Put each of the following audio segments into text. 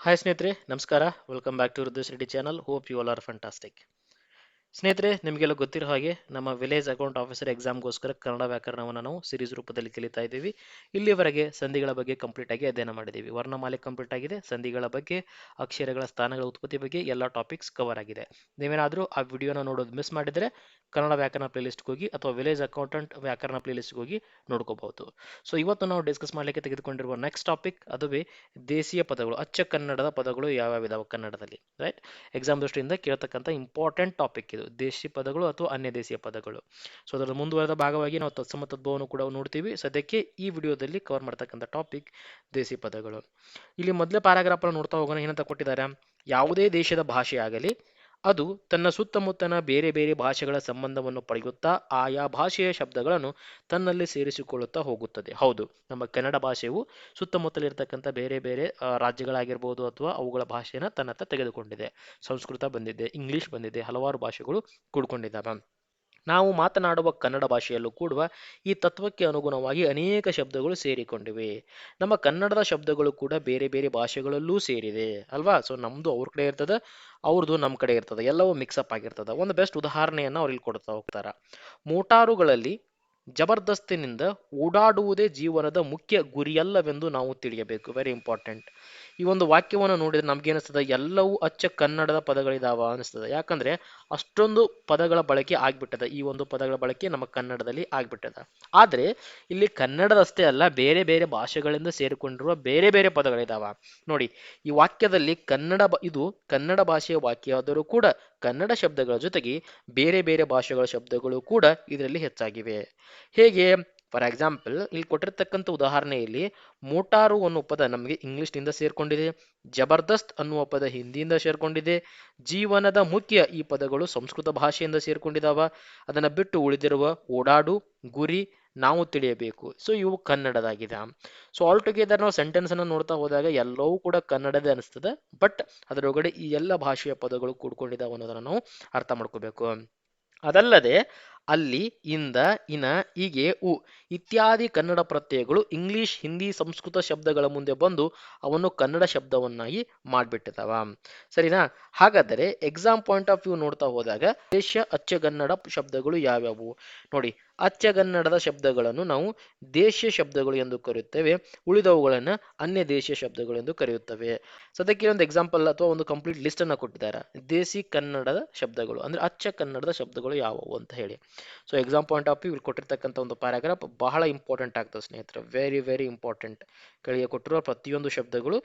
Hi ಸ್ನೇಹಿತರೆ, ನಮಸ್ಕಾರ. Welcome back to Rudresh Reddy channel. Hope you all are fantastic. ಸ್ನೇಹಿತರೆ, ನಿಮಗೆಲ್ಲ ಗೊತ್ತಿರೋ ಹಾಗೆ ನಮ್ಮ ವಿಲೇಜ್ ಅಕೌಂಟ್ ಆಫೀಸರ್ ಎಕ್ಸಾಮ್ಗೋಸ್ಕರ ಕನ್ನಡ ವ್ಯಾಕರಣವನ್ನು ನಾವು ಸಿರೀಸ್ ರೂಪದಲ್ಲಿ ಕಲಿತಾ ಇದ್ದೀವಿ. ಇಲ್ಲಿವರೆಗೆ ಸಂಧಿಗಳ ಬಗ್ಗೆ ಕಂಪ್ಲೀಟ್ ಆಗಿ ಅಧ್ಯಯನ ಮಾಡಿದ್ದೀವಿ. ವರ್ಣಮಾಲೆ ಕಂಪ್ಲೀಟ್ ಆಗಿದೆ, ಸಂಧಿಗಳ ಬಗ್ಗೆ, ಅಕ್ಷರಗಳ ಸ್ಥಾನಗಳ ಉತ್ಪತ್ತಿ ಬಗ್ಗೆ ಎಲ್ಲ ಟಾಪಿಕ್ಸ್ ಕವರ್ ಆಗಿದೆ. ನೀವೇನಾದರೂ ಆ ವಿಡಿಯೋನ ನೋಡೋದು ಮಿಸ್ ಮಾಡಿದರೆ ಕನ್ನಡ ವ್ಯಾಕರಣ ಪ್ಲೇಲಿಸ್ಟ್ಗೆ ಹೋಗಿ ಅಥವಾ ವಿಲೇಜ್ ಅಕೌಂಟೆಂಟ್ ವ್ಯಾಕರಣ ಪ್ಲೇಲಿಸ್ಟ್ಗೆ ಹೋಗಿ ನೋಡ್ಕೋಬಹುದು. ಸೊ ಇವತ್ತು ನಾವು ಡಿಸ್ಕಸ್ ಮಾಡಲಿಕ್ಕೆ ತೆಗೆದುಕೊಂಡಿರುವ ನೆಕ್ಸ್ಟ್ ಟಾಪಿಕ್ ಅದುವೇ ದೇಶೀಯ ಪದಗಳು, ಅಚ್ಚ ಕನ್ನಡದ ಪದಗಳು ಯಾವ್ಯಾವ ಇದಾವೆ ಕನ್ನಡದಲ್ಲಿ, ರೈಟ್? ಎಕ್ಸಾಮ್ ದೃಷ್ಟಿಯಿಂದ ಕೇಳ್ತಕ್ಕಂಥ ಇಂಪಾರ್ಟೆಂಟ್ ಟಾಪಿಕ್ ಇದು, ದೇಶಿ ಪದಗಳು ಅಥವಾ ಅನ್ಯ ದೇಶೀಯ ಪದಗಳು. ಸೊ ಅದರ ಮುಂದುವರೆದ ಭಾಗವಾಗಿ ನಾವು ತತ್ಸಮ ತದ್ಭವವನ್ನು ಕೂಡ ನೋಡ್ತೀವಿ. ಸದ್ಯಕ್ಕೆ ಈ ವಿಡಿಯೋದಲ್ಲಿ ಕವರ್ ಮಾಡ್ತಕ್ಕಂಥ ಟಾಪಿಕ್ ದೇಸಿ ಪದಗಳು. ಇಲ್ಲಿ ಮೊದಲೇ ಪ್ಯಾರಾಗ್ರಾಫ್ ನೋಡ್ತಾ ಹೋಗೋಣ. ಏನಂತ ಕೊಟ್ಟಿದ್ದಾರೆ? ಯಾವುದೇ ದೇಶದ ಭಾಷೆ ಆಗಲಿ ಅದು ತನ್ನ ಸುತ್ತಮುತ್ತನ ಬೇರೆ ಬೇರೆ ಭಾಷೆಗಳ ಸಂಬಂಧವನ್ನು ಪಡೆಯುತ್ತಾ ಆಯಾ ಭಾಷೆಯ ಶಬ್ದಗಳನ್ನು ತನ್ನಲ್ಲಿ ಸೇರಿಸಿಕೊಳ್ಳುತ್ತಾ ಹೋಗುತ್ತದೆ. ಹೌದು, ನಮ್ಮ ಕನ್ನಡ ಭಾಷೆಯು ಸುತ್ತಮುತ್ತಲಿರ್ತಕ್ಕಂಥ ಬೇರೆ ಬೇರೆ ರಾಜ್ಯಗಳಾಗಿರ್ಬೋದು ಅಥವಾ ಅವುಗಳ ಭಾಷೆನ ತನ್ನತ್ತ ತೆಗೆದುಕೊಂಡಿದೆ. ಸಂಸ್ಕೃತ ಬಂದಿದೆ, ಇಂಗ್ಲಿಷ್ ಬಂದಿದೆ, ಹಲವಾರು ಭಾಷೆಗಳು ಕೂಡ್ಕೊಂಡಿದ್ದಾವೆ. ನಾವು ಮಾತನಾಡುವ ಕನ್ನಡ ಭಾಷೆಯಲ್ಲೂ ಕೂಡ ಈ ತತ್ವಕ್ಕೆ ಅನುಗುಣವಾಗಿ ಅನೇಕ ಶಬ್ದಗಳು ಸೇರಿಕೊಂಡಿವೆ. ನಮ್ಮ ಕನ್ನಡದ ಶಬ್ದಗಳು ಕೂಡ ಬೇರೆ ಬೇರೆ ಭಾಷೆಗಳಲ್ಲೂ ಸೇರಿದೆ ಅಲ್ವಾ? ಸೊ ನಮ್ದು ಅವ್ರ ಕಡೆ ಇರ್ತದೆ, ಅವ್ರದ್ದು ನಮ್ಮ ಕಡೆ ಇರ್ತದೆ, ಎಲ್ಲವೂ ಮಿಕ್ಸಪ್ ಆಗಿರ್ತದೆ. ಒಂದು ಬೆಸ್ಟ್ ಉದಾಹರಣೆಯನ್ನು ಅವ್ರು ಇಲ್ಲಿ ಕೊಡ್ತಾ ಹೋಗ್ತಾರ. ಮೋಟಾರುಗಳಲ್ಲಿ ಜಬರ್ದಸ್ತಿನಿಂದ ಓಡಾಡುವುದೇ ಜೀವನದ ಮುಖ್ಯ ಗುರಿಯಲ್ಲವೆಂದು ನಾವು ತಿಳಿಯಬೇಕು. Very important. ಈ ಒಂದು ವಾಕ್ಯವನ್ನು ನೋಡಿದ್ರೆ ನಮ್ಗೆ ಅನಿಸ್ತದೆ ಎಲ್ಲವೂ ಅಚ್ಚ ಕನ್ನಡದ ಪದಗಳಿದಾವ ಅನಿಸ್ತದೆ. ಯಾಕಂದ್ರೆ ಅಷ್ಟೊಂದು ಪದಗಳ ಬಳಕೆ ಆಗ್ಬಿಟ್ಟದ, ಈ ಒಂದು ಪದಗಳ ಬಳಕೆ ನಮ್ಮ ಕನ್ನಡದಲ್ಲಿ ಆಗ್ಬಿಟ್ಟದ. ಆದ್ರೆ ಇಲ್ಲಿ ಕನ್ನಡದಷ್ಟೇ ಅಲ್ಲ, ಬೇರೆ ಬೇರೆ ಭಾಷೆಗಳಿಂದ ಸೇರಿಕೊಂಡಿರುವ ಬೇರೆ ಬೇರೆ ಪದಗಳಿದಾವ. ನೋಡಿ, ಈ ವಾಕ್ಯದಲ್ಲಿ ಇದು ಕನ್ನಡ ಭಾಷೆಯ ವಾಕ್ಯ ಆದರೂ ಕೂಡ ಕನ್ನಡ ಶಬ್ದಗಳ ಜೊತೆಗೆ ಬೇರೆ ಬೇರೆ ಭಾಷೆಗಳ ಶಬ್ದಗಳು ಕೂಡ ಇದರಲ್ಲಿ ಹೆಚ್ಚಾಗಿವೆ. ಹೇಗೆ? ಫಾರ್ ಎಕ್ಸಾಂಪಲ್, ಇಲ್ಲಿ ಕೊಟ್ಟಿರ್ತಕ್ಕಂಥ ಉದಾಹರಣೆಯಲ್ಲಿ ಮೋಟಾರು ಅನ್ನುವ ಪದ ನಮಗೆ ಇಂಗ್ಲಿಷ್ನಿಂದ ಸೇರ್ಕೊಂಡಿದೆ, ಜಬರ್ದಸ್ತ್ ಅನ್ನುವ ಪದ ಹಿಂದಿಯಿಂದ ಸೇರ್ಕೊಂಡಿದೆ, ಜೀವನದ ಮುಖ್ಯ ಈ ಪದಗಳು ಸಂಸ್ಕೃತ ಭಾಷೆಯಿಂದ ಸೇರ್ಕೊಂಡಿದಾವ. ಅದನ್ನ ಬಿಟ್ಟು ಉಳಿದಿರುವ ಓಡಾಡು, ಗುರಿ, ನಾವು ತಿಳಿಯಬೇಕು, ಸೊ ಇವು ಕನ್ನಡದಾಗಿದೆ. ಸೊ ಆಲ್ ಟುಗೆದರ್ ನಾವು ಸೆಂಟೆನ್ಸ್ ಅನ್ನು ನೋಡ್ತಾ ಹೋದಾಗ ಎಲ್ಲವೂ ಕೂಡ ಕನ್ನಡದೇ ಅನಿಸ್ತದೆ. ಬಟ್ ಅದರೊಳಗಡೆ ಈ ಎಲ್ಲ ಭಾಷೆಯ ಪದಗಳು ಕೂಡ್ಕೊಂಡಿದ್ದಾವೆ ಅನ್ನೋದನ್ನ ನಾವು ಅರ್ಥ ಮಾಡ್ಕೋಬೇಕು. ಅದಲ್ಲದೆ ಅಲ್ಲಿ, ಇಂದ, ಇನ, ಹೀಗೆ, ಉ ಇತ್ಯಾದಿ ಕನ್ನಡ ಪ್ರತ್ಯಯಗಳು ಇಂಗ್ಲಿಷ್, ಹಿಂದಿ, ಸಂಸ್ಕೃತ ಶಬ್ದಗಳ ಮುಂದೆ ಬಂದು ಅವನ್ನು ಕನ್ನಡ ಶಬ್ದವನ್ನಾಗಿ ಮಾಡ್ಬಿಟ್ಟಿದಾವ. ಸರಿನಾ? ಹಾಗಾದರೆ ಎಕ್ಸಾಮ್ ಪಾಯಿಂಟ್ ಆಫ್ ವ್ಯೂ ನೋಡ್ತಾ ಹೋದಾಗ ದೇಶ ಅಚ್ಚಗನ್ನಡ ಶಬ್ದಗಳು ಯಾವ್ಯಾವು ನೋಡಿ. ಅಚ್ಚಗನ್ನಡದ ಶಬ್ದಗಳನ್ನು ನಾವು ದೇಶೀಯ ಶಬ್ದಗಳು ಎಂದು ಕರೆಯುತ್ತೇವೆ, ಉಳಿದವುಗಳನ್ನು ಅನ್ಯ ದೇಶೀಯ ಶಬ್ದಗಳು ಎಂದು ಕರೆಯುತ್ತವೆ. ಸದ್ಯಕ್ಕೆ ಒಂದು ಎಕ್ಸಾಂಪಲ್ ಅಥವಾ ಒಂದು ಕಂಪ್ಲೀಟ್ ಲಿಸ್ಟ್ ಅನ್ನ ಕೊಟ್ಟಿದ್ದಾರೆ, ದೇಸಿ ಕನ್ನಡದ ಶಬ್ದಗಳು ಅಂದ್ರೆ ಅಚ್ಚ ಕನ್ನಡದ ಶಬ್ದಗಳು ಯಾವುವು ಅಂತ ಹೇಳಿ. So exam point of view ಇಲ್ಲಿ ಕೊಟ್ಟಿರ್ತಕ್ಕಂಥ ಒಂದು ಪ್ಯಾರಾಗ್ರಾಫ್ ಬಹಳ ಇಂಪಾರ್ಟೆಂಟ್ ಆಗ್ತದೆ ಸ್ನೇಹಿತರೆ, ವೆರಿ ವೆರಿ ಇಂಪಾರ್ಟೆಂಟ್. ಕೆಳಗೆ ಕೊಟ್ಟಿರುವ ಪ್ರತಿಯೊಂದು ಶಬ್ದಗಳು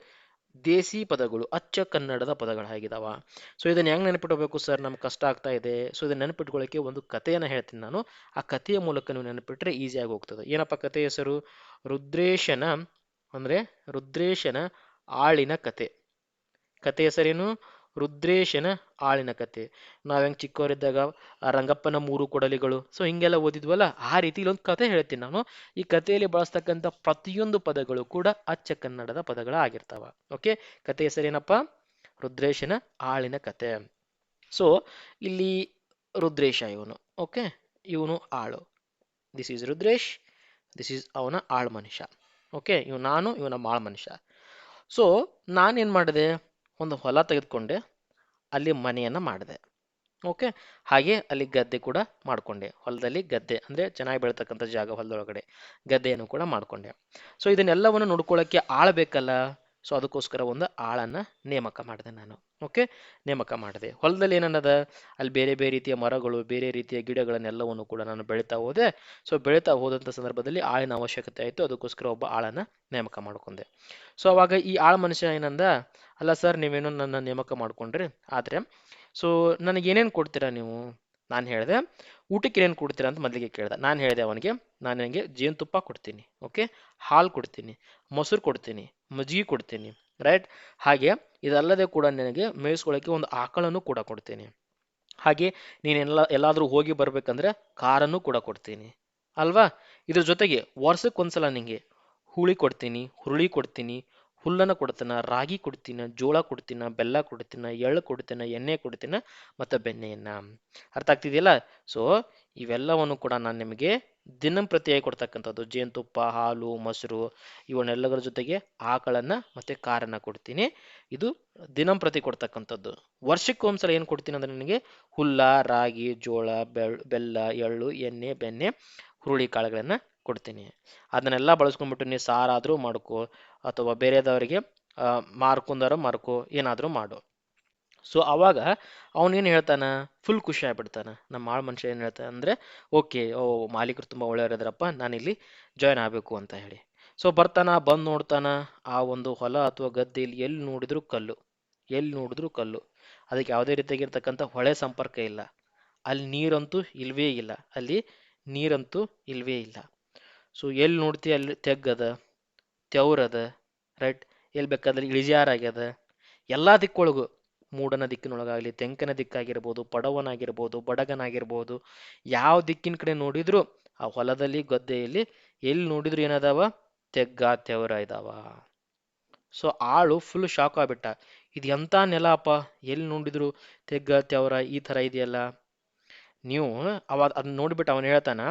ದೇಸಿ ಪದಗಳು, ಅಚ್ಚ ಕನ್ನಡದ ಪದಗಳಾಗಿದಾವ. ಸೊ ಇದನ್ನ ಹೆಂಗ್ ನೆನಪಿಟ್ಕೋಬೇಕು ಸರ್, ನಮ್ಗೆ ಕಷ್ಟ ಆಗ್ತಾ ಇದೆ. ಸೊ ಇದನ್ನ ನೆನಪಿಟ್ಕೊಳ್ಳೋಕೆ ಒಂದು ಕಥೆಯನ್ನು ಹೇಳ್ತೀನಿ ನಾನು. ಆ ಕಥೆಯ ಮೂಲಕ ನೀವು ನೆನಪಿಟ್ರೆ ಈಸಿಯಾಗಿ ಹೋಗ್ತದೆ. ಏನಪ್ಪ ಕಥೆ ಹೆಸರು? ರುದ್ರೇಶನ ರುದ್ರೇಶನ ಆಳಿನ ಕತೆ. ಕತೆ ಹೆಸರೇನು? ರುದ್ರೇಶನ ಆಳಿನ ಕತೆ. ನಾವ್ ಹೆಂಗ್ ಚಿಕ್ಕವರಿದ್ದಾಗ ರಂಗಪ್ಪನ ಮೂರು ಕೊಡಲಿಗಳು, ಸೊ ಹಿಂಗೆಲ್ಲ ಓದಿದ್ವಲ್ಲ, ಆ ರೀತಿ ಇಲ್ಲೊಂದು ಕತೆ ಹೇಳ್ತೀನಿ ನಾನು. ಈ ಕಥೆಯಲ್ಲಿ ಬಳಸ್ತಕ್ಕಂಥ ಪ್ರತಿಯೊಂದು ಪದಗಳು ಕೂಡ ಅಚ್ಚ ಕನ್ನಡದ ಪದಗಳ ಆಗಿರ್ತಾವ. ಓಕೆ, ಕತೆ ಹೆಸರೇನಪ್ಪ? ರುದ್ರೇಶನ ಆಳಿನ ಕತೆ. ಸೊ ಇಲ್ಲಿ ರುದ್ರೇಶ ಇವನು, ಓಕೆ, ಇವನು ಆಳು. This is Rudresh, this is ಅವನ ಆಳ್ ಮನುಷ್ಯ. ಓಕೆ, ಇವನ ಮಾಳ್ ಮನುಷ್ಯ. ಸೊ ನಾನೇನ್ ಮಾಡಿದೆ, ಒಂದು ಹೊಲ ತೆಗೆದುಕೊಂಡೆ, ಅಲ್ಲಿ ಮನೆಯನ್ನ ಮಾಡಿದೆ. ಓಕೆ, ಹಾಗೆ ಅಲ್ಲಿ ಗದ್ದೆ ಕೂಡ ಮಾಡ್ಕೊಂಡೆ. ಹೊಲದಲ್ಲಿ ಗದ್ದೆ ಅಂದ್ರೆ ಚೆನ್ನಾಗಿ ಬೆಳತಕ್ಕಂಥ ಜಾಗ, ಹೊಲದೊಳಗಡೆ ಗದ್ದೆಯನ್ನು ಕೂಡ ಮಾಡ್ಕೊಂಡೆ. ಸೊ ಇದನ್ನೆಲ್ಲವನ್ನು ನೋಡ್ಕೊಳ್ಳೋಕ್ಕೆ ಆಳ್ ಬೇಕಲ್ಲ. ಸೊ ಅದಕ್ಕೋಸ್ಕರ ಒಂದು ಆಳನ್ನ ನೇಮಕ ಮಾಡಿದೆ ನಾನು. ಓಕೆ, ನೇಮಕ ಮಾಡಿದೆ. ಹೊಲದಲ್ಲಿ ಏನನ್ನದ, ಅಲ್ಲಿ ಬೇರೆ ಬೇರೆ ರೀತಿಯ ಮರಗಳು, ಬೇರೆ ರೀತಿಯ ಗಿಡಗಳನ್ನೆಲ್ಲವನ್ನು ಕೂಡ ನಾನು ಬೆಳೀತಾ ಹೋದೆ. ಸೊ ಬೆಳೀತಾ ಹೋದಂಥ ಸಂದರ್ಭದಲ್ಲಿ ಆಳಿನ ಅವಶ್ಯಕತೆ ಆಯಿತು, ಅದಕ್ಕೋಸ್ಕರ ಒಬ್ಬ ಆಳನ್ನ ನೇಮಕ ಮಾಡ್ಕೊಂಡೆ. ಸೊ ಅವಾಗ ಈ ಆಳ್ ಮನುಷ್ಯ ಏನಂದ, ಅಲ್ಲ ಸರ್, ನೀವೇನೋ ನನ್ನ ನೇಮಕ ಮಾಡ್ಕೊಂಡ್ರಿ, ಆದ್ರೆ ಸೊ ನನಗೆ ಏನೇನು ಕೊಡ್ತೀರಾ ನೀವು? ನಾನು ಹೇಳಿದೆ, ಊಟಕ್ಕೆ ಏನೇನು ಕೊಡ್ತೀರಾ ಅಂತ ಮೊದಲಿಗೆ ಕೇಳ್ದೆ. ನಾನು ಹೇಳಿದೆ ಅವನಿಗೆ, ನಾನು ನನಗೆ ಜೇನುತುಪ್ಪ ಕೊಡ್ತೀನಿ, ಓಕೆ, ಹಾಲು ಕೊಡ್ತೀನಿ, ಮೊಸರು ಕೊಡ್ತೀನಿ, ಮಜ್ಜಿಗೆ ಕೊಡ್ತೀನಿ, ರೈಟ್. ಹಾಗೆ ಇದಲ್ಲದೆ ಕೂಡ ನನಗೆ ಮೇಯಿಸ್ಕೊಳ್ಳೋಕ್ಕೆ ಒಂದು ಆಕಳನ್ನು ಕೂಡ ಕೊಡ್ತೀನಿ. ಹಾಗೆ ಎಲ್ಲಾದರೂ ಹೋಗಿ ಬರ್ಬೇಕಂದ್ರೆ ಕಾರನ್ನು ಕೂಡ ಕೊಡ್ತೀನಿ ಅಲ್ವಾ. ಇದ್ರ ಜೊತೆಗೆ ವರ್ಷಕ್ಕೊಂದ್ಸಲ ನಿಂಗೆ ಹುಳಿ ಕೊಡ್ತೀನಿ, ಹುರುಳಿ ಕೊಡ್ತೀನಿ, ಹುಲ್ಲನ್ನು ಕೊಡ್ತೀನ, ರಾಗಿ ಕೊಡ್ತೀನ, ಜೋಳ ಕೊಡ್ತೀನ, ಬೆಲ್ಲ ಕೊಡ್ತೀನ, ಎಳ್ಳು ಕೊಡ್ತೀನ, ಎಣ್ಣೆ ಕೊಡ್ತೀನ, ಮತ್ತು ಬೆಣ್ಣೆಯನ್ನ. ಅರ್ಥ ಆಗ್ತಿದೆಯಲ್ಲ? ಸೊ ಇವೆಲ್ಲವನ್ನು ಕೂಡ ನಾನು ನಿಮಗೆ ದಿನಂಪ್ರತಿಯಾಗಿ ಕೊಡ್ತಕ್ಕಂಥದ್ದು. ಜೇನುತುಪ್ಪ, ಹಾಲು, ಮೊಸರು ಇವನ್ನೆಲ್ಲದರ ಜೊತೆಗೆ ಆಕಳನ್ನ ಮತ್ತೆ ಕಾರನ್ನ ಕೊಡ್ತೀನಿ. ಇದು ದಿನಂಪ್ರತಿ ಕೊಡ್ತಕ್ಕಂಥದ್ದು. ವರ್ಷಕ್ಕೊಂದ್ಸಲ ಏನು ಕೊಡ್ತೀನಿ ಅಂದ್ರೆ ನಿನಗೆ ಹುಲ್ಲ, ರಾಗಿ, ಜೋಳ, ಬೆಲ್ಲ, ಎಳ್ಳು, ಎಣ್ಣೆ, ಬೆಣ್ಣೆ, ಹುರುಳಿ ಕಾಳುಗಳನ್ನ ಕೊಡ್ತೀನಿ. ಅದನ್ನೆಲ್ಲ ಬಳಸ್ಕೊಂಡ್ಬಿಟ್ಟು ನೀ ಸಾರಾದರೂ ಮಾಡ್ಕೋ ಅಥವಾ ಬೇರೆದವರಿಗೆ ಮಾರ್ಕೊ ಏನಾದರೂ ಮಾಡು. ಸೊ ಅವಾಗ ಅವನೇನು ಹೇಳ್ತಾನ, ಫುಲ್ ಖುಷಿ ಆಗ್ಬಿಡ್ತಾನ. ನಮ್ಮ ಆಳ್ ಮನುಷ್ಯ ಏನು ಹೇಳ್ತಾನೆ ಅಂದರೆ, ಓಕೆ, ಓ ಮಾಲೀಕರು ತುಂಬ ಒಳ್ಳೆಯವರಿದ್ರಪ್ಪ, ನಾನಿಲ್ಲಿ ಜಾಯ್ನ್ ಆಗಬೇಕು ಅಂತ ಹೇಳಿ. ಸೊ ಬಂದು ನೋಡ್ತಾನ, ಆ ಒಂದು ಹೊಲ ಅಥವಾ ಗದ್ದೆಯಲ್ಲಿ ಎಲ್ಲಿ ನೋಡಿದ್ರು ಕಲ್ಲು, ಎಲ್ಲಿ ನೋಡಿದ್ರು ಕಲ್ಲು. ಅದಕ್ಕೆ ಯಾವುದೇ ರೀತಿಯಾಗಿರ್ತಕ್ಕಂಥ ಹೊಳೆ ಸಂಪರ್ಕ ಇಲ್ಲ. ಅಲ್ಲಿ ನೀರಂತೂ ಇಲ್ವೇ ಇಲ್ಲ, ಅಲ್ಲಿ ನೀರಂತೂ ಇಲ್ವೇ ಇಲ್ಲ. ಸೊ ಎಲ್ಲಿ ನೋಡ್ತಿ ಅಲ್ಲಿ ತೆಗ್ಗದ, ತೆವ್ರದ, ರೈಟ್, ಎಲ್ಲಿ ಬೇಕಾದ್ರೆ ಇಳಿಜಾರಾಗ್ಯದ. ಎಲ್ಲ ದಿಕ್ಕೊಳಗು, ಮೂಡನ ದಿಕ್ಕಿನೊಳಗಾಗಲಿ, ತೆಂಕನ ದಿಕ್ಕಾಗಿರ್ಬೋದು, ಪಡವನಾಗಿರ್ಬೋದು, ಬಡಗನಾಗಿರ್ಬೋದು, ಯಾವ ದಿಕ್ಕಿನ ಕಡೆ ನೋಡಿದ್ರು ಆ ಹೊಲದಲ್ಲಿ ಗದ್ದೆಯಲ್ಲಿ ಎಲ್ಲಿ ನೋಡಿದ್ರು ಏನದಾವ, ತೆಗ್ಗ ತೆವರ ಇದಾವ. ಸೊ ಆಳು ಫುಲ್ ಶಾಕ್ ಆಗ್ಬಿಟ್ಟ. ಇದು ಎಂಥ ನೆಲ ಅಪ್ಪ, ಎಲ್ಲಿ ನೋಡಿದ್ರು ತೆಗ್ಗ ತೆವರ ಈ ಥರ ಇದೆಯಲ್ಲ. ನೀವು ಅವಾಗ ಅದನ್ನ ನೋಡಿಬಿಟ್ಟು ಅವನು ಹೇಳ್ತಾನ,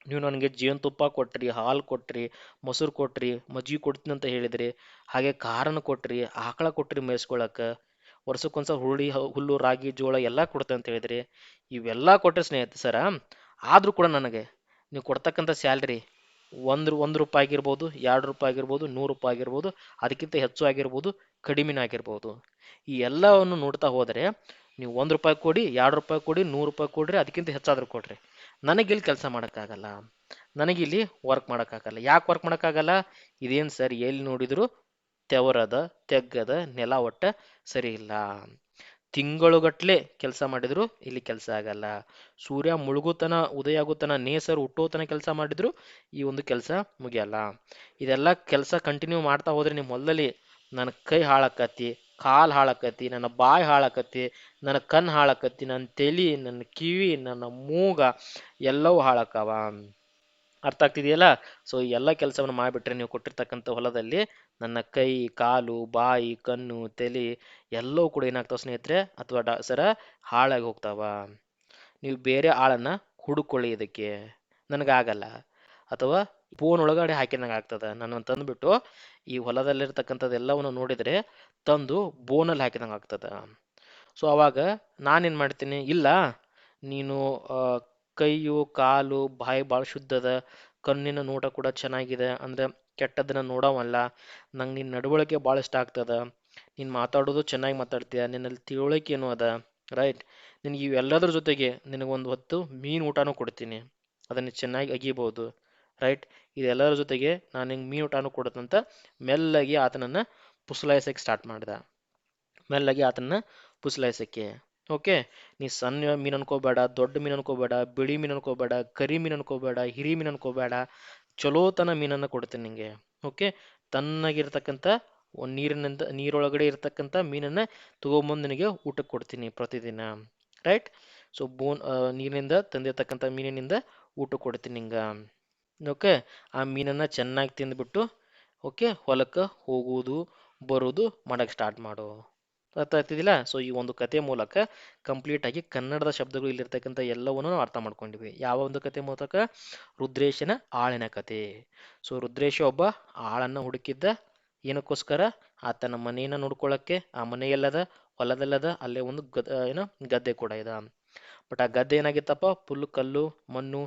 ನೀವು ನನಗೆ ಜೇನುತುಪ್ಪ ಕೊಟ್ರಿ, ಹಾಲು ಕೊಟ್ರಿ, ಮೊಸರು ಕೊಟ್ರಿ, ಮಜ್ಜಿಗೆ ಕೊಡ್ತೀನಿ ಅಂತ ಹೇಳಿದ್ರಿ, ಹಾಗೆ ಕಾರನ್ನು ಕೊಟ್ರಿ, ಆಕಳ ಕೊಟ್ರಿ ಮೇಯಿಸ್ಕೊಳಕ್ಕೆ, ವರ್ಷಕ್ಕೊಂದ್ಸಲ ಹುಲ್ಲು, ರಾಗಿ, ಜೋಳ ಎಲ್ಲ ಕೊಡ್ತೇನೆ ಅಂತ ಹೇಳಿದ್ರಿ. ಇವೆಲ್ಲ ಕೊಟ್ಟರೆ ಸ್ನೇಹಿತ ಸರ, ಆದರೂ ಕೂಡ ನನಗೆ ನೀವು ಕೊಡ್ತಕ್ಕಂಥ ಸ್ಯಾಲ್ರಿ ಒಂದು ರೂಪಾಯಿ ಆಗಿರ್ಬೋದು, 2 ರೂಪಾಯಿ ಆಗಿರ್ಬೋದು, 100 ರೂಪಾಯಿ ಆಗಿರ್ಬೋದು, ಅದಕ್ಕಿಂತ ಹೆಚ್ಚು ಆಗಿರ್ಬೋದು, ಕಡಿಮೆನೇ ಆಗಿರ್ಬೋದು. ಈ ಎಲ್ಲವನ್ನು ನೋಡ್ತಾ ಹೋದರೆ ನೀವು 1 ರೂಪಾಯಿ ಕೊಡಿ, 2 ರೂಪಾಯಿ ಕೊಡಿ, 100 ರೂಪಾಯಿ ಕೊಡ್ರಿ, ಅದಕ್ಕಿಂತ ಹೆಚ್ಚಾದರೂ ಕೊಡ್ರಿ, ನನಗಿಲ್ಲಿ ಕೆಲಸ ಮಾಡೋಕ್ಕಾಗಲ್ಲ, ನನಗಿಲ್ಲಿ ವರ್ಕ್ ಮಾಡೋಕ್ಕಾಗಲ್ಲ. ಯಾಕೆ ವರ್ಕ್ ಮಾಡೋಕ್ಕಾಗಲ್ಲ? ಇದೇನು ಸರ್ ಎಲ್ಲಿ ನೋಡಿದ್ರು ತೆವರದ, ತೆಗ್ಗದ ನೆಲ, ಒಟ್ಟ ಸರಿ ಇಲ್ಲ. ತಿಂಗಳುಗಟ್ಲೆ ಕೆಲಸ ಮಾಡಿದ್ರು ಇಲ್ಲಿ ಕೆಲಸ ಆಗಲ್ಲ. ಸೂರ್ಯ ಮುಳುಗುತನ, ಉದಯ ಆಗುತನ, ನೇಸರು ಹುಟ್ಟೋತನ ಕೆಲಸ ಮಾಡಿದ್ರು ಈ ಒಂದು ಕೆಲಸ ಮುಗಿಯಲ್ಲ. ಇದೆಲ್ಲ ಕೆಲಸ ಕಂಟಿನ್ಯೂ ಮಾಡ್ತಾ ಹೋದ್ರೆ ನಿಮ್ಮ ಹೊಲದಲ್ಲಿ ನನ್ನ ಕೈ ಹಾಳಾಕತಿ, ಕಾಲು ಹಾಳಾಕತಿ, ನನ್ನ ಬಾಯಿ ಹಾಳಾಕತಿ, ನನ್ನ ಕಣ್ಣು ಹಾಳಾಕತಿ, ನನ್ನ ತಲೆ, ನನ್ನ ಕಿವಿ, ನನ್ನ ಮೂಗ ಎಲ್ಲವೂ ಹಾಳಾಕವ. ಅರ್ಥ ಆಗ್ತಿದೆಯಲ್ಲ? ಸೊ ಈ ಎಲ್ಲ ಕೆಲಸವನ್ನು ಮಾಡಿಬಿಟ್ರೆ ನೀವು ಕೊಟ್ಟಿರ್ತಕ್ಕಂಥ ಹೊಲದಲ್ಲಿ ನನ್ನ ಕೈ, ಕಾಲು, ಬಾಯಿ, ಕಣ್ಣು, ತಲೆ ಎಲ್ಲವೂ ಕೂಡ ಏನಾಗ್ತಾವ ಸ್ನೇಹಿತರೆ, ಅಥವಾ ಸರ ಹಾಳಾಗಿ ಹೋಗ್ತಾವ. ನೀವು ಬೇರೆ ಆಳನ್ನ ಹುಡುಕೊಳ್ಳಿ, ಇದಕ್ಕೆ ನನಗಾಗಲ್ಲ. ಅಥವಾ ಫೋನ್ ಒಳಗಡೆ ಹಾಕಿದಂಗೆ ಆಗ್ತದೆ. ನಾನು ತಂದುಬಿಟ್ಟು ಈ ಹೊಲದಲ್ಲಿರ್ತಕ್ಕಂಥದ್ದು ಎಲ್ಲವನ್ನು ನೋಡಿದರೆ ತಂದು ಬೋನಲ್ಲಿ ಹಾಕಿದಂಗೆ ಆಗ್ತದೆ. ಸೊ ಅವಾಗ ನಾನೇನು ಮಾಡ್ತೀನಿ, ಇಲ್ಲ ನೀನು ಕೈಯು, ಕಾಲು, ಬಾಯಿ ಭಾಳ ಶುದ್ಧದ, ಕಣ್ಣಿನ ನೋಟ ಕೂಡ ಚೆನ್ನಾಗಿದೆ, ಅಂದರೆ ಕೆಟ್ಟದನ್ನ ನೋಡೋವಲ್ಲ, ನಂಗೆ ನಿನ್ನ ನಡವಳಿಕೆ ಭಾಳ ಇಷ್ಟ ಆಗ್ತದ, ನೀನು ಮಾತಾಡೋದು ಚೆನ್ನಾಗಿ ಮಾತಾಡ್ತೀಯ, ನಿನ್ನಲ್ಲಿ ತಿಳುವಳಿಕೆನೂ ಅದ, ರೈಟ್, ನಿನಗೆ ಇವೆಲ್ಲದ್ರ ಜೊತೆಗೆ ನಿನಗೊಂದು ಹೊತ್ತು ಮೀನು ಊಟನೂ ಕೊಡ್ತೀನಿ, ಅದನ್ನು ಚೆನ್ನಾಗಿ ಅಗಿಬೋದು, ರೈಟ್, ಇದೆಲ್ಲರ ಜೊತೆಗೆ ನಾನು ನಿಂಗೆ ಮೀನು ಊಟನೂ ಕೊಡುತ್ತಂತ ಮೆಲ್ಲಗೆ ಆತನನ್ನು ಪುಸಲಾಯಿಸಕ್ಕೆ ಸ್ಟಾರ್ಟ್ ಮಾಡ್ದೆ. ಮೆಲ್ಲಗೆ ಆತನ ಪುಸಲಾಯಿಸಕ್ಕೆ, ಓಕೆ, ನೀ ಸಣ್ಣ ಮೀನು ಅನ್ಕೋಬೇಡ, ದೊಡ್ಡ ಮೀನು ಅನ್ಕೋಬೇಡ, ಬಿಳಿ ಮೀನು ಅನ್ಕೋಬೇಡ, ಕರಿ ಮೀನು ಅನ್ಕೋಬೇಡ, ಹಿರಿ ಮೀನು ಅನ್ಕೋಬೇಡ, ಚಲೋತನ ಮೀನನ್ನು ಕೊಡ್ತೀನಿ ನಿಂಗೆ. ಓಕೆ, ತಣ್ಣಗಿರ್ತಕ್ಕಂಥ ನೀರೊಳಗಡೆ ಇರ್ತಕ್ಕಂಥ ಮೀನನ್ನ ತಗೊಂಬಂದು ನಿನಗೆ ಊಟಕ್ಕೆ ಕೊಡ್ತೀನಿ ಪ್ರತಿದಿನ, ರೈಟ್. ಸೊ ನೀರಿನಿಂದ ತಂದಿರ್ತಕ್ಕಂಥ ಮೀನಿನಿಂದ ಊಟ ಕೊಡ್ತೀನಿ ನಿಂಗೆ. ಓಕೆ, ಆ ಮೀನನ್ನು ಚೆನ್ನಾಗಿ ತಿಂದ್ಬಿಟ್ಟು ಓಕೆ ಹೊಲಕ್ಕೆ ಹೋಗುವುದು ಬರೋದು ಮಾಡಕ್ಕೆ ಸ್ಟಾರ್ಟ್ ಮಾಡು. ಅರ್ಥ ಆಗ್ತಿದ್ದಿಲ್ಲ? ಸೊ ಈ ಒಂದು ಕಥೆ ಮೂಲಕ ಕಂಪ್ಲೀಟ್ ಆಗಿ ಕನ್ನಡದ ಶಬ್ದಗಳು ಇಲ್ಲಿರ್ತಕ್ಕಂಥ ಎಲ್ಲವನ್ನೂ ನಾವು ಅರ್ಥ ಮಾಡ್ಕೊಂಡಿವಿ. ಯಾವ ಒಂದು ಕಥೆ ಮೂಲಕ? ರುದ್ರೇಶನ ಆಳಿನ ಕತೆ. ಸೊ ರುದ್ರೇಶ ಒಬ್ಬ ಆಳನ್ನು ಹುಡುಕಿದ್ದ, ಏನಕ್ಕೋಸ್ಕರ? ಆತನ ಮನೆಯನ್ನು ನೋಡ್ಕೊಳ್ಳೋಕ್ಕೆ. ಆ ಮನೆ ಎಲ್ಲದ? ಹೊಲದಲ್ಲದ, ಅಲ್ಲೇ ಒಂದು ಗದ್ದೆ ಕೂಡ ಇದೆ. ಬಟ್ ಆ ಗದ್ದೆ ಏನಾಗಿತ್ತಪ್ಪ, ಫುಲ್ ಕಲ್ಲು, ಮಣ್ಣು,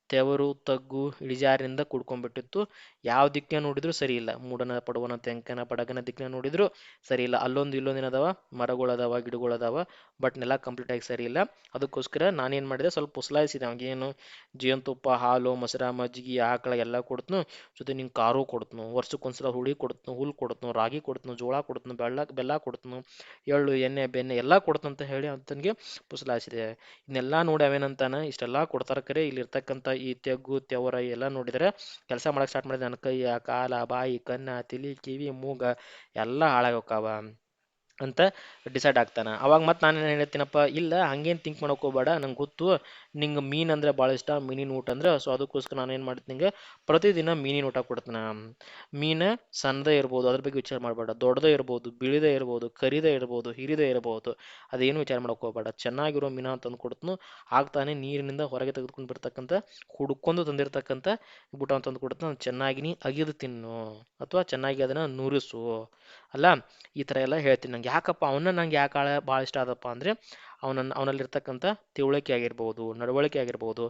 ತೆವರು, ತಗ್ಗು, ಇಳಿಜಾರಿನಿಂದ ಕೂಡ್ಕೊಂಡ್ಬಿಟ್ಟಿತ್ತು. ಯಾವ ದಿಕ್ಕನ್ನ ನೋಡಿದ್ರು ಸರಿ ಇಲ್ಲ, ಮೂಡನ, ಪಡವನ, ತೆಂಕನ, ಬಡಗನ ದಿಕ್ಕನ್ನ ನೋಡಿದ್ರು ಸರಿ ಇಲ್ಲ. ಅಲ್ಲೊಂದು ಇಲ್ಲೊಂದು ಏನದಾವ, ಮರಗಳದಾವ, ಗಿಡಗಳದಾವ, ಬಟ್ ನೆಲ ಕಂಪ್ಲೀಟ್ ಆಗಿ ಸರಿ ಇಲ್ಲ. ಅದಕ್ಕೋಸ್ಕರ ನಾನೇನು ಮಾಡಿದೆ, ಸ್ವಲ್ಪ ಉಸಲಾಯಿಸಿದೆ ಅವ್ನಿಗೇನು, ಜೇನುತುಪ್ಪ, ಹಾಲು, ಮೊಸರ, ಮಜ್ಜಿಗೆ, ಆಕಳ ಎಲ್ಲ ಕೊಡ್ತನು, ಜೊತೆ ನಿಂಗೆ ಕಾರು ಕೊಡ್ತನು, ವರ್ಷಕ್ಕೊಂದ್ಸಲ ಹುಳಿ ಕೊಡ್ತನು, ಹುಲ್ಲು ಕೊಡ್ತನು, ರಾಗಿ ಕೊಡ್ತನು, ಜೋಳ ಕೊಡ್ತನು, ಬೆಲ್ಲ ಕೊಡ್ತನು, ಎಳ್ಳು, ಎಣ್ಣೆ, ಬೆಣ್ಣೆ ಎಲ್ಲ ಕೊಡ್ತಂತ ಹೇಳಿ ಅಂತನಿಗೆ ಪುಸಲಾಯಿಸಿದೆ. ಇನ್ನೆಲ್ಲ ನೋಡಿ ಅವೇನಂತಾನ, ಇಷ್ಟೆಲ್ಲ ಕೊಡ್ತಾರ ಕರೆ, ಇಲ್ಲಿರ್ತಕ್ಕಂಥ ಈ ತೆಗ್ಗು ತೆವರ ಎಲ್ಲ ನೋಡಿದ್ರೆ ಕೆಲಸ ಮಾಡಕ್ಕೆ ಸ್ಟಾರ್ಟ್ ಮಾಡಿದೆ, ನನ್ನ ಕೈಯ, ಕಾಲ, ಬಾಯಿ, ಕಣ್ಣ, ತಲಿ, ಕಿವಿ, ಮೂಗ ಎಲ್ಲ ಹಾಳಾಗಿ ಹೋಗ್ತಾವ. ಅಂತ ಡಿಸೈಡ್ ಆಗ್ತಾನೆ. ಅವಾಗ ಮತ್ತೆ ನಾನು ಏನು ಹೇಳ್ತೀನಪ್ಪ, ಇಲ್ಲ ಹಂಗೇನು ಥಿಂಕ್ ಮಾಡೋಕೆ ಹೋಗಬೇಡ, ನಂಗೆ ಗೊತ್ತು ನಿಂಗೆ ಮೀನು ಅಂದರೆ ಭಾಳ ಇಷ್ಟ, ಮೀನಿನ ಊಟ ಅಂದ್ರೆ. ಸೊ ಅದಕ್ಕೋಸ್ಕರ ನಾನು ಏನು ಮಾಡ್ತೀನಿ, ನಿಂಗೆ ಪ್ರತಿದಿನ ಮೀನಿನ ಊಟ ಕೊಡ್ತೀನಿ. ಮೀನು ಸಣ್ಣದೇ ಇರ್ಬೋದು, ಅದ್ರ ಬಗ್ಗೆ ವಿಚಾರ ಮಾಡಬೇಡ. ದೊಡ್ಡದೇ ಇರ್ಬೋದು, ಬಿಳಿದೇ ಇರ್ಬೋದು, ಕರಿದೇ ಇರ್ಬೋದು, ಹಿರಿದೇ ಇರ್ಬೋದು, ಅದೇನು ವಿಚಾರ ಮಾಡೋಕೆ ಹೋಗಬೇಡ. ಚೆನ್ನಾಗಿರೋ ಮೀನು ಅಂತಂದು ಕೊಡ್ತೀನಿ. ಆಗ್ತಾನೆ ನೀರಿನಿಂದ ಹೊರಗೆ ತೆಗೆದುಕೊಂಡು ಬರ್ತಕ್ಕಂಥ, ಹುಡ್ಕೊಂಡು ತಂದಿರ್ತಕ್ಕಂಥ ಊಟ ಅಂತಂದು ಕೊಡ್ತೀನಿ. ಅದನ್ನ ಚೆನ್ನಾಗಿ ನೀ ಅಗಿದು ತಿನ್ನು, ಅಥವಾ ಚೆನ್ನಾಗಿ ಅದನ್ನು ನುರಿಸು. ಅಲ್ಲ, ಈ ಥರ ಎಲ್ಲ ಹೇಳ್ತೀನಿ. ನಂಗೆ ಯಾಕಪ್ಪ ನಂಗೆ ಯಾಕೆ ಭಾಳ ಇಷ್ಟ ಆದಪ್ಪ ಅಂದರೆ, ಅವನಲ್ಲಿರ್ತಕ್ಕಂಥ ತಿಳುವಳಿಕೆ ಆಗಿರ್ಬೋದು, ನಡವಳಿಕೆ ಆಗಿರ್ಬೋದು,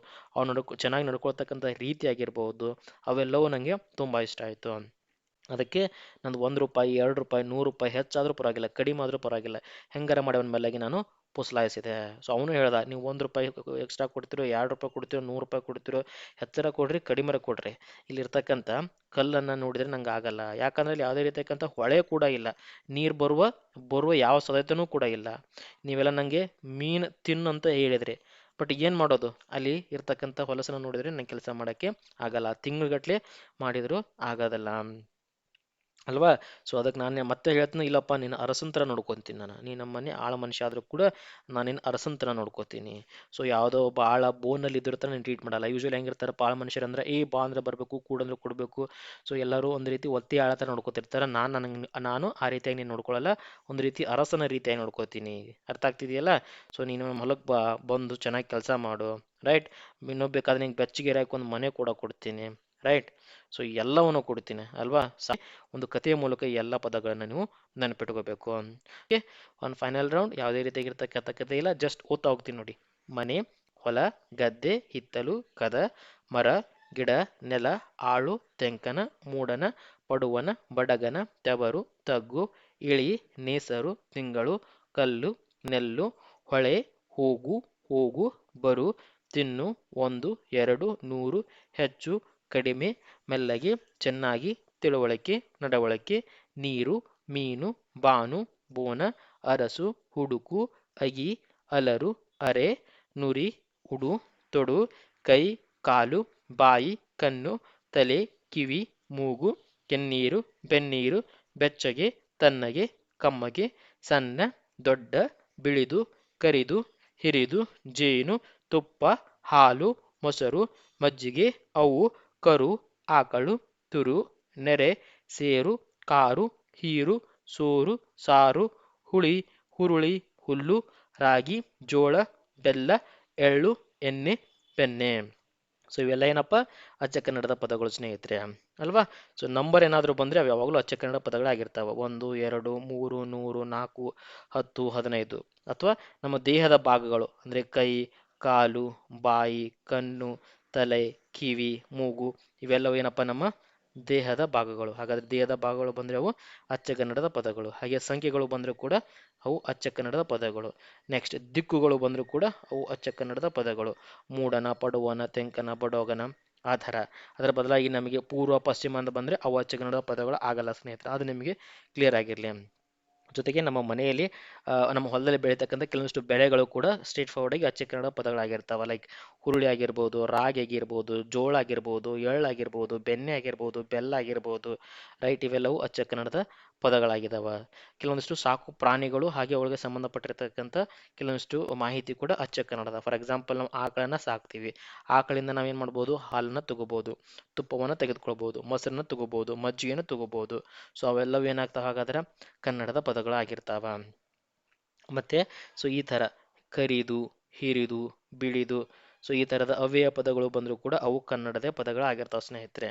ಚೆನ್ನಾಗಿ ನಡ್ಕೊಳ್ತಕ್ಕಂಥ ರೀತಿ ಆಗಿರ್ಬೋದು, ಅವೆಲ್ಲವೂ ನನಗೆ ತುಂಬ ಇಷ್ಟ ಆಯಿತು. ಅದಕ್ಕೆ ನಂದು ₹1, ₹2, ₹100 ಹೆಚ್ಚಾದರೂ ಪರವಾಗಿಲ್ಲ, ಕಡಿಮೆ ಆದರೂ ಪರವಾಗಿಲ್ಲ, ಹೆಂಗಾರ ಮಾಡಿ ಅವನ ಮೇಲಾಗಿ ನಾನು ಪುಸಲಾಯಿಸಿದೆ. ಸೊ ಅವನು ಹೇಳ್ದ, ನೀವು ₹1 ಎಕ್ಸ್ಟ್ರಾ ಕೊಡ್ತಿರೋ, ₹2 ಕೊಡ್ತಿರೋ, ₹100 ಕೊಡ್ತಿರೋ, ಹೆಚ್ಚರ ಕೊಡ್ರಿ ಕಡಿಮೆರ ಕೊಡ್ರಿ, ಇಲ್ಲಿರ್ತಕ್ಕಂಥ ಕಲ್ಲನ್ನು ನೋಡಿದರೆ ನಂಗೆ ಆಗಲ್ಲ. ಯಾಕಂದ್ರೆ ಇಲ್ಲಿ ಯಾವುದೇ ರೀತಿಯಕ್ಕಂಥ ಹೊಳೆ ಕೂಡ ಇಲ್ಲ, ನೀರು ಬರುವ ಯಾವ ಸಾಧ್ಯತೆನೂ ಕೂಡ ಇಲ್ಲ. ನೀವೆಲ್ಲ ನನಗೆ ಮೀನು ತಿನ್ನು ಅಂತ ಹೇಳಿದ್ರಿ, ಬಟ್ ಏನು ಮಾಡೋದು, ಅಲ್ಲಿ ಇರ್ತಕ್ಕಂಥ ಹೊಲಸನ್ನು ನೋಡಿದರೆ ನಂಗೆ ಕೆಲಸ ಮಾಡೋಕ್ಕೆ ಆಗಲ್ಲ, ತಿಂಗ್ಳುಗಟ್ಟಲೆ ಮಾಡಿದರೂ ಆಗೋದಲ್ಲ ಅಲ್ವಾ. ಸೊ ಅದಕ್ಕೆ ನಾನು ಮತ್ತೆ ಹೇಳ್ತೀನಿ, ಇಲ್ಲಪ್ಪ ನೀನು ಅರಸನ ಥರ ನೋಡ್ಕೊತೀನಿ, ನೀ ನಮ್ಮನೆ ಆಳ ಮನುಷ್ಯ ಆದರೂ ಕೂಡ ನಾನು ನಿನ್ನ ಅರಸನ ಥರ ನೋಡ್ಕೋತೀನಿ. ಸೊ ಯಾವುದೋ ಒಬ್ಬ ಆಳ ಬೋನಲ್ಲಿ ಇದ್ದಿರ್ತಾರೆ ನಾನು ಟ್ರೀಟ್ ಮಾಡಲ್ಲ. ಯೂಶ್ವಲಿ ಹೆಂಗಿರ್ತಾರೆ ಆಳ ಮನುಷ್ಯರು ಅಂದರೆ, ಬಾ ಅಂದ್ರೆ ಬರಬೇಕು, ಕೂಡಂದ್ರೆ ಕೊಡಬೇಕು. ಸೊ ಎಲ್ಲರೂ ಒಂದು ರೀತಿ ಒತ್ತಿ ಆಳ ಥರ ನೋಡ್ಕೋತಿರ್ತಾರೆ. ನಾನು ಆ ರೀತಿಯಾಗಿ ನೀನು ನೋಡ್ಕೊಳ್ಳಲ್ಲ, ಒಂದು ರೀತಿ ಅರಸನ ರೀತಿಯಾಗಿ ನೋಡ್ಕೋತೀನಿ. ಅರ್ಥ ಆಗ್ತಿದೆಯಲ್ಲ. ಸೊ ನೀನು ನಮ್ಮ ಹೊಲಕ್ಕೆ ಬಂದು ಚೆನ್ನಾಗಿ ಕೆಲಸ ಮಾಡು, ರೈಟ್. ಇನ್ನೊಬ್ಬ ಬೇಕಾದ್ರೆ ನಿಂಗೆ ಬೆಚ್ಚಗೆ ಇರೋಕೆ ಒಂದು ಮನೆ ಕೂಡ ಕೊಡ್ತೀನಿ, ರೈಟ್. ಸೊ ಎಲ್ಲವನ್ನು ಕೊಡ್ತೀನಿ ಅಲ್ವಾ. ಒಂದು ಕಥೆಯ ಮೂಲಕ ಈ ಎಲ್ಲ ಪದಗಳನ್ನು ನೀವು ನೆನಪಿಟ್ಕೋಬೇಕು. ಓಕೆ, ಒಂದು ಫೈನಲ್ ರೌಂಡ್. ಯಾವುದೇ ರೀತಿಯಾಗಿರ್ತಕ್ಕಂಥ ಕಥೆ ಇಲ್ಲ, ಜಸ್ಟ್ ಓದ್ತಾ ಹೋಗ್ತೀನಿ ನೋಡಿ. ಮನೆ, ಹೊಲ, ಗದ್ದೆ, ಹಿತ್ತಲು, ಕದ, ಮರ, ಗಿಡ, ನೆಲ, ಆಳು, ತೆಂಕನ, ಮೂಡನ, ಪಡುವನ, ಬಡಗನ, ತೆವರು, ತಗ್ಗು, ಇಳಿ, ನೇಸರು, ತಿಂಗಳು, ಕಲ್ಲು, ನೆಲ್ಲು, ಹೊಳೆ, ಹೋಗು, ಹೋಗು, ಬರು, ತಿನ್ನು, 1, 2, 100, ಹೆಚ್ಚು, ಕಡಿಮೆ, ಮೆಲ್ಲಗೆ, ಚೆನ್ನಾಗಿ, ತಿಳುವಳಿಕೆ, ನಡವಳಿಕೆ, ನೀರು, ಮೀನು, ಬಾನು, ಬೋನ, ಅರಸು, ಹುಡುಕು, ಅಗಿ, ಅಲರು, ಅರೆ, ನುರಿ, ಉಡು, ತೊಡು, ಕೈ, ಕಾಲು, ಬಾಯಿ, ಕಣ್ಣು, ತಲೆ, ಕಿವಿ, ಮೂಗು, ಕೆನ್ನೀರು, ಬೆನ್ನೀರು, ಬೆಚ್ಚಗೆ, ತನ್ನಗೆ, ಕಮ್ಮಗೆ, ಸಣ್ಣ, ದೊಡ್ಡ, ಬಿಳಿದು, ಕರಿದು, ಹಿರಿದು, ಜೇನು, ತುಪ್ಪ, ಹಾಲು, ಮೊಸರು, ಮಜ್ಜಿಗೆ, ಅವು, ಕರು, ಆಕಳು, ತುರು, ನೆರೆ, ಸೇರು, ಕಾರು, ಹೀರು, ಸೋರು, ಸಾರು, ಹುಳಿ, ಹುರುಳಿ, ಹುಲ್ಲು, ರಾಗಿ, ಜೋಳ, ಬೆಲ್ಲ, ಎಳ್ಳು, ಎಣ್ಣೆ, ಬೆಣ್ಣೆ. ಸೊ ಇವೆಲ್ಲ ಏನಪ್ಪ, ಅಚ್ಚ ಕನ್ನಡದ ಪದಗಳು ಸ್ನೇಹಿತರೆ, ಅಲ್ವಾ. ಸೊ ನಂಬರ್ ಏನಾದರೂ ಬಂದರೆ ಅವು ಯಾವಾಗಲೂ ಅಚ್ಚ ಕನ್ನಡ ಪದಗಳಾಗಿರ್ತವೆ. 1, 2, 3, 100, 4, 10, 15. ಅಥವಾ ನಮ್ಮ ದೇಹದ ಭಾಗಗಳು ಅಂದರೆ ಕೈ, ಕಾಲು, ಬಾಯಿ, ಕಣ್ಣು, ತಲೆ, ಕಿವಿ, ಮೂಗು, ಇವೆಲ್ಲವೂ ಏನಪ್ಪ, ನಮ್ಮ ದೇಹದ ಭಾಗಗಳು. ಹಾಗಾದರೆ ದೇಹದ ಭಾಗಗಳು ಬಂದರೆ ಅವು ಅಚ್ಚ ಕನ್ನಡದ ಪದಗಳು. ಹಾಗೆ ಸಂಖ್ಯೆಗಳು ಬಂದರೂ ಕೂಡ ಅವು ಅಚ್ಚ ಕನ್ನಡದ ಪದಗಳು. ನೆಕ್ಸ್ಟ್ ದಿಕ್ಕುಗಳು ಬಂದರೂ ಕೂಡ ಅವು ಅಚ್ಚ ಕನ್ನಡದ ಪದಗಳು. ಮೂಡನ, ಪಡುವನ, ತೆಂಕನ, ಬಡೋಗನ, ಆ ಥರ. ಅದರ ಬದಲಾಗಿ ನಮಗೆ ಪೂರ್ವ, ಪಶ್ಚಿಮ ಅಂತ ಬಂದರೆ ಅವು ಅಚ್ಚ ಕನ್ನಡದ ಪದಗಳು ಆಗಲ್ಲ ಸ್ನೇಹಿತರೆ, ಅದು ನಿಮಗೆ ಕ್ಲಿಯರ್ ಆಗಿರಲಿ. ಜೊತೆಗೆ ನಮ್ಮ ಮನೆಯಲ್ಲಿ ನಮ್ಮ ಹೊಲದಲ್ಲಿ ಬೆಳೀತಕ್ಕಂಥ ಕೆಲವೊಂದಿಷ್ಟು ಬೆಳೆಗಳು ಕೂಡ ಸ್ಟ್ರೇಟ್ ಫಾರ್ವರ್ಡಾಗಿ ಅಚ್ಚ ಕನ್ನಡ ಪದಗಳಾಗಿರ್ತಾವೆ. ಲೈಕ್ ಹುರುಳಿ ಆಗಿರ್ಬೋದು, ರಾಗಿ ಆಗಿರ್ಬೋದು, ಜೋಳ ಆಗಿರ್ಬೋದು, ಎಳ್ಳಾಗಿರ್ಬೋದು, ಬೆಣ್ಣೆ ಆಗಿರ್ಬೋದು, ಬೆಲ್ಲ ಆಗಿರ್ಬೋದು, ರೈಟ್. ಇವೆಲ್ಲವೂ ಅಚ್ಚ ಕನ್ನಡದ ಪದಗಳಾಗಿದ್ದಾವೆ. ಕೆಲವೊಂದಿಷ್ಟು ಸಾಕು ಪ್ರಾಣಿಗಳು ಹಾಗೆ ಅವುಗಳಿಗೆ ಸಂಬಂಧಪಟ್ಟಿರ್ತಕ್ಕಂಥ ಕೆಲವೊಂದಿಷ್ಟು ಮಾಹಿತಿ ಕೂಡ ಅಚ್ಚ ಕನ್ನಡದ. ಫಾರ್ ಎಕ್ಸಾಂಪಲ್, ನಾವು ಆಕಳನ್ನು ಸಾಕ್ತೀವಿ, ಆಕಳಿಂದ ನಾವೇನು ಮಾಡ್ಬೋದು, ಹಾಲನ್ನು ತಗೋಬೋದು, ತುಪ್ಪವನ್ನು ತೆಗೆದುಕೊಳ್ಬೋದು, ಮೊಸರನ್ನ ತಗೋಬೋದು, ಮಜ್ಜಿಗೆಯನ್ನು ತಗೋಬೋದು. ಸೊ ಅವೆಲ್ಲವೂ ಏನಾಗ್ತಾವೆ ಹಾಗಾದ್ರೆ, ಕನ್ನಡದ ಪದಗಳಾಗಿರ್ತಾವ. ಮತ್ತೆ ಸೊ ಈ ಥರ ಕರಿದು, ಹಿರಿದು, ಬಿಳಿದು, ಸೊ ಈ ಥರದ ಅವ್ಯಯ ಪದಗಳು ಬಂದರೂ ಕೂಡ ಅವು ಕನ್ನಡದ ಪದಗಳಾಗಿರ್ತಾವೆ ಸ್ನೇಹಿತರೆ,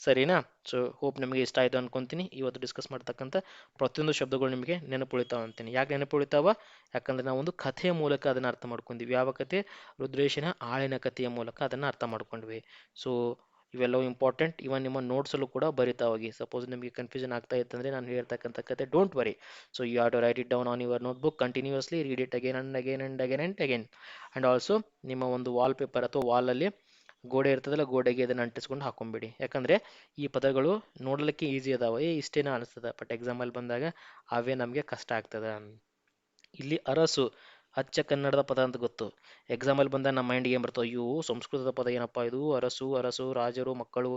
ಸರಿನಾ. ಸೊ ಹೋಪ್ ನಿಮಗೆ ಇಷ್ಟ ಆಯಿತು ಅನ್ಕೊಂತೀನಿ. ಇವತ್ತು ಡಿಸ್ಕಸ್ ಮಾಡ್ತಕ್ಕಂಥ ಪ್ರತಿಯೊಂದು ಶಬ್ದಗಳು ನಿಮಗೆ ನೆನಪುಳಿತಾವ ಅಂತೀನಿ. ಯಾಕೆ ನೆನಪುಳಿತಾವ? ಯಾಕಂದರೆ ನಾವು ಒಂದು ಕಥೆಯ ಮೂಲಕ ಅದನ್ನು ಅರ್ಥ ಮಾಡ್ಕೊಂಡ್ವಿ. ಯಾವ ಕಥೆ? ರುದ್ರೇಶನ ಆಳಿನ ಕಥೆಯ ಮೂಲಕ ಅದನ್ನು ಅರ್ಥ ಮಾಡ್ಕೊಂಡ್ವಿ. ಸೊ ಇವೆಲ್ಲವೂ ಇಂಪಾರ್ಟೆಂಟ್. ಇವನ್ ನಿಮ್ಮ ನೋಟ್ಸಲ್ಲೂ ಕೂಡ ಬರಿತಾ ಹೋಗಿ. ಸಪೋಸ್ ನಿಮಗೆ ಕನ್ಫ್ಯೂಷನ್ ಆಗ್ತಾ ಇತ್ತಂದರೆ ನಾನು ಹೇಳ್ತಕ್ಕಂಥ ಕತೆ, don't worry. So you have to write it down on your notebook continuously, read it again and again and again and again. And also ನಿಮ್ಮ ಒಂದು ವಾಲ್ ಪೇಪರ್ ಅಥವಾ ವಾಲಲ್ಲಿ ಗೋಡೆ ಇರ್ತದಲ್ಲ, ಗೋಡೆಗೆ ಇದನ್ನು ಅಂಟಿಸ್ಕೊಂಡು ಹಾಕೊಂಬಿಡಿ. ಯಾಕಂದರೆ ಈ ಪದಗಳು ನೋಡಲಿಕ್ಕೆ ಈಸಿ ಅದಾವೆ, ಇಷ್ಟೇನ ಅನಿಸ್ತದೆ, ಬಟ್ ಎಕ್ಸಾಮಲ್ಲಿ ಬಂದಾಗ ಅವೇ ನಮಗೆ ಕಷ್ಟ ಆಗ್ತದೆ. ಇಲ್ಲಿ ಅರಸು ಅಚ್ಚ ಕನ್ನಡದ ಪದ ಅಂತ ಗೊತ್ತು. ಎಕ್ಸಾಮಲ್ಲಿ ಬಂದಾಗ ನಮ್ಮ ಮೈಂಡ್ಗೆ ಏನು ಬರ್ತವೆ, ಅಯ್ಯೋ ಸಂಸ್ಕೃತದ ಪದ ಏನಪ್ಪ ಇದು, ಅರಸು ರಾಜರು ಮಕ್ಕಳು,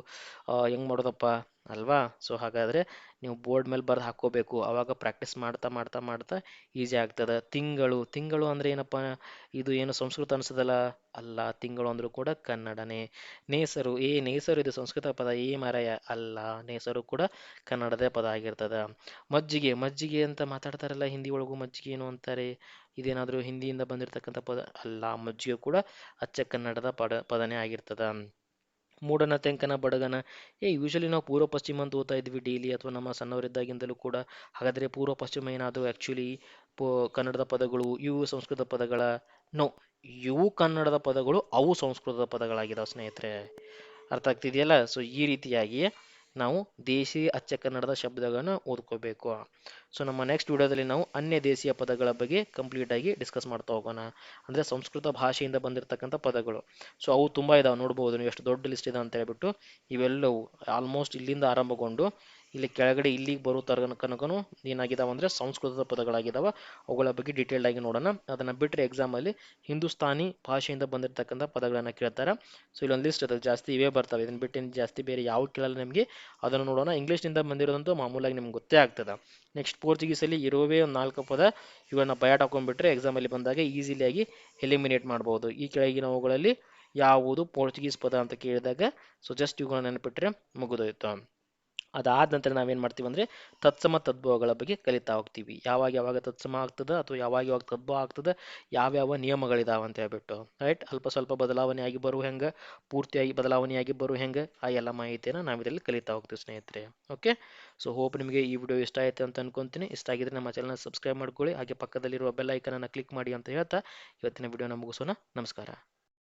ಹೆಂಗೆ ಮಾಡೋದಪ್ಪ ಅಲ್ವಾ. ಸೊ ಹಾಗಾದರೆ ನೀವು ಬೋರ್ಡ್ ಮೇಲೆ ಬರೆದು ಹಾಕ್ಕೋಬೇಕು, ಆವಾಗ ಪ್ರಾಕ್ಟೀಸ್ ಮಾಡ್ತಾ ಮಾಡ್ತಾ ಮಾಡ್ತಾ ಈಸಿ ಆಗ್ತದೆ. ತಿಂಗಳು, ತಿಂಗಳು ಅಂದರೆ ಏನಪ್ಪ, ಇದು ಏನು ಸಂಸ್ಕೃತ ಅನ್ಸೋದಲ್ಲ, ಅಲ್ಲ, ತಿಂಗಳು ಅಂದರೂ ಕೂಡ ಕನ್ನಡನೇ. ನೇಸರು, ನೇಸರು ಇದು ಸಂಸ್ಕೃತ ಪದ, ಮಾರಾಯ ಅಲ್ಲ, ನೇಸರು ಕೂಡ ಕನ್ನಡದೇ ಪದ ಆಗಿರ್ತದೆ. ಮಜ್ಜಿಗೆ, ಮಜ್ಜಿಗೆ ಅಂತ ಮಾತಾಡ್ತಾರಲ್ಲ ಹಿಂದಿ ಒಳಗೂ, ಮಜ್ಜಿಗೆ ಏನು ಅಂತಾರೆ, ಇದೇನಾದರೂ ಹಿಂದಿಯಿಂದ ಬಂದಿರತಕ್ಕಂಥ ಪದ ಅಲ್ಲ, ಮಜ್ಜಿಗೆ ಕೂಡ ಅಚ್ಚ ಕನ್ನಡದ ಪದನೇ ಆಗಿರ್ತದ. ಮೂಡನ ತೆಂಕನ ಬಡಗನ, ಯೂಶಲಿ ನಾವು ಪೂರ್ವ ಪಶ್ಚಿಮ ಅಂತ ಓದ್ತಾ ಇದ್ವಿ ಡೈಲಿ, ಅಥವಾ ನಮ್ಮ ಸಣ್ಣವರಿದ್ದಾಗಿಂದಲೂ ಕೂಡ. ಹಾಗಾದರೆ ಪೂರ್ವ ಪಶ್ಚಿಮ ಏನಾದರೂ ಆ್ಯಕ್ಚುಲಿ ಕನ್ನಡದ ಪದಗಳು, ಇವು ಸಂಸ್ಕೃತ ಪದಗಳ? ನೋ, ಇವು ಕನ್ನಡದ ಪದಗಳು, ಅವು ಸಂಸ್ಕೃತದ ಪದಗಳಾಗಿದ್ದಾವೆ ಸ್ನೇಹಿತರೆ. ಅರ್ಥ ಆಗ್ತಿದೆಯಲ್ಲ. ಸೊ ಈ ರೀತಿಯಾಗಿ ನಾವು ದೇಸಿ ಅಚ್ಚ ಕನ್ನಡದ ಶಬ್ದಗಳನ್ನ ಓದ್ಕೋಬೇಕು. ಸೊ ನಮ್ಮ ನೆಕ್ಸ್ಟ್ ವಿಡಿಯೋದಲ್ಲಿ ನಾವು ಅನ್ಯ ದೇಶೀಯ ಪದಗಳ ಬಗ್ಗೆ ಕಂಪ್ಲೀಟ್ ಆಗಿ ಡಿಸ್ಕಸ್ ಮಾಡ್ತಾ ಹೋಗೋಣ. ಅಂದರೆ ಸಂಸ್ಕೃತ ಭಾಷೆಯಿಂದ ಬಂದಿರತಕ್ಕಂಥ ಪದಗಳು. ಸೊ ಅವು ತುಂಬ ಇದಾವೆ, ನೋಡ್ಬೋದು ನೀವು ಎಷ್ಟು ದೊಡ್ಡ ಲಿಸ್ಟ್ ಇದೆ ಅಂತ ಹೇಳ್ಬಿಟ್ಟು. ಇವೆಲ್ಲವು ಆಲ್ಮೋಸ್ಟ್ ಇಲ್ಲಿಂದ ಆರಂಭಗೊಂಡು ಇಲ್ಲಿ ಕೆಳಗಡೆ ಇಲ್ಲಿಗೆ ಬರೋ ತನಕನೂ ಏನಾಗಿದಾವೆ ಅಂದರೆ ಸಂಸ್ಕೃತದ ಪದಗಳಾಗಿದ್ದಾವೆ. ಅವುಗಳ ಬಗ್ಗೆ ಡೀಟೇಲ್ಡ್ ಆಗಿ ನೋಡೋಣ. ಅದನ್ನು ಬಿಟ್ಟರೆ ಎಕ್ಸಾಮಲ್ಲಿ ಹಿಂದೂಸ್ತಾನಿ ಭಾಷೆಯಿಂದ ಬಂದಿರತಕ್ಕಂಥ ಪದಗಳನ್ನು ಕೇಳ್ತಾರೆ. ಸೊ ಇಲ್ಲೊಂದು ಲಿಸ್ಟ್ ಇದೆ, ಜಾಸ್ತಿ ಇವೇ ಬರ್ತವೆ. ಇದನ್ನು ಬಿಟ್ಟು ಜಾಸ್ತಿ ಬೇರೆ ಯಾವ ಕೇಳಲ್ಲ ನಿಮಗೆ. ಅದನ್ನು ನೋಡೋಣ. ಇಂಗ್ಲೀಷ್ನಿಂದ ಬಂದಿರೋದಂತೂ ಮಾಮೂಲಾಗಿ ನಿಮ್ಗೆ ಗೊತ್ತೇ ಆಗ್ತದೆ. ನೆಕ್ಸ್ಟ್ ಪೋರ್ಚುಗೀಸಲ್ಲಿ ಇರೋವೇ ಒಂದು 4 ಪದ, ಇವನ್ನು ಬಯಾಟ್ ಹಾಕೊಂಡ್ಬಿಟ್ರೆ ಎಕ್ಸಾಮಲ್ಲಿ ಬಂದಾಗ ಈಸಿಲಿಯಾಗಿ ಎಲಿಮಿನೇಟ್ ಮಾಡ್ಬೋದು. ಈ ಕೆಳಗಿನವುಗಳಲ್ಲಿ ಯಾವುದು ಪೋರ್ಚುಗೀಸ್ ಪದ ಅಂತ ಕೇಳಿದಾಗ ಸೊ ಜಸ್ಟ್ ಇವುಗಳನ್ನ ನೆನಪಿಟ್ರೆ ಮುಗಿದೋಯ್ತು. ಅದಾದ ನಂತರ ನಾವೇನು ಮಾಡ್ತೀವಿ ಅಂದರೆ ತತ್ಸಮ ತದ್ಭವಗಳ ಬಗ್ಗೆ ಕಲಿತಾ ಹೋಗ್ತೀವಿ. ಯಾವಾಗ ಯಾವಾಗ ತತ್ಸಮ ಆಗ್ತದೆ ಅಥವಾ ಯಾವಾಗ ಯಾವಾಗ ತದ್ಭವ ಆಗ್ತದೆ, ಯಾವ್ಯಾವ ನಿಯಮಗಳಿದಾವೆ ಅಂತ ಹೇಳ್ಬಿಟ್ಟು. ರೈಟ್, ಅಲ್ಪ ಸ್ವಲ್ಪ ಬದಲಾವಣೆಯಾಗಿ ಬರುವ ಹೆಂಗೆ, ಪೂರ್ತಿಯಾಗಿ ಬದಲಾವಣೆಯಾಗಿ ಬರುವ ಹೆಂಗೆ, ಆ ಎಲ್ಲ ಮಾಹಿತಿಯನ್ನು ನಾವು ಇದರಲ್ಲಿ ಕಲಿತಾ ಹೋಗ್ತೀವಿ ಸ್ನೇಹಿತರೆ. ಓಕೆ, ಸೊ ಹೋಪ್ ನಿಮಗೆ ಈ ವಿಡಿಯೋ ಇಷ್ಟ ಆಯಿತು ಅಂತ ಅನ್ಕೊಂತೀನಿ. ಇಷ್ಟ ಆಗಿದ್ರೆ ನಮ್ಮ ಚಾನಲ್ನ ಸಬ್ಸ್ಕ್ರೈಬ್ ಮಾಡ್ಕೊಳ್ಳಿ, ಹಾಗೆ ಪಕ್ಕದಲ್ಲಿರುವ ಬೆಲ್ ಐಕನನ್ನು ಕ್ಲಿಕ್ ಮಾಡಿ ಅಂತ ಹೇಳ್ತಾ ಇವತ್ತಿನ ವಿಡಿಯೋನ ಮುಗಿಸೋಣ. ನಮಸ್ಕಾರ.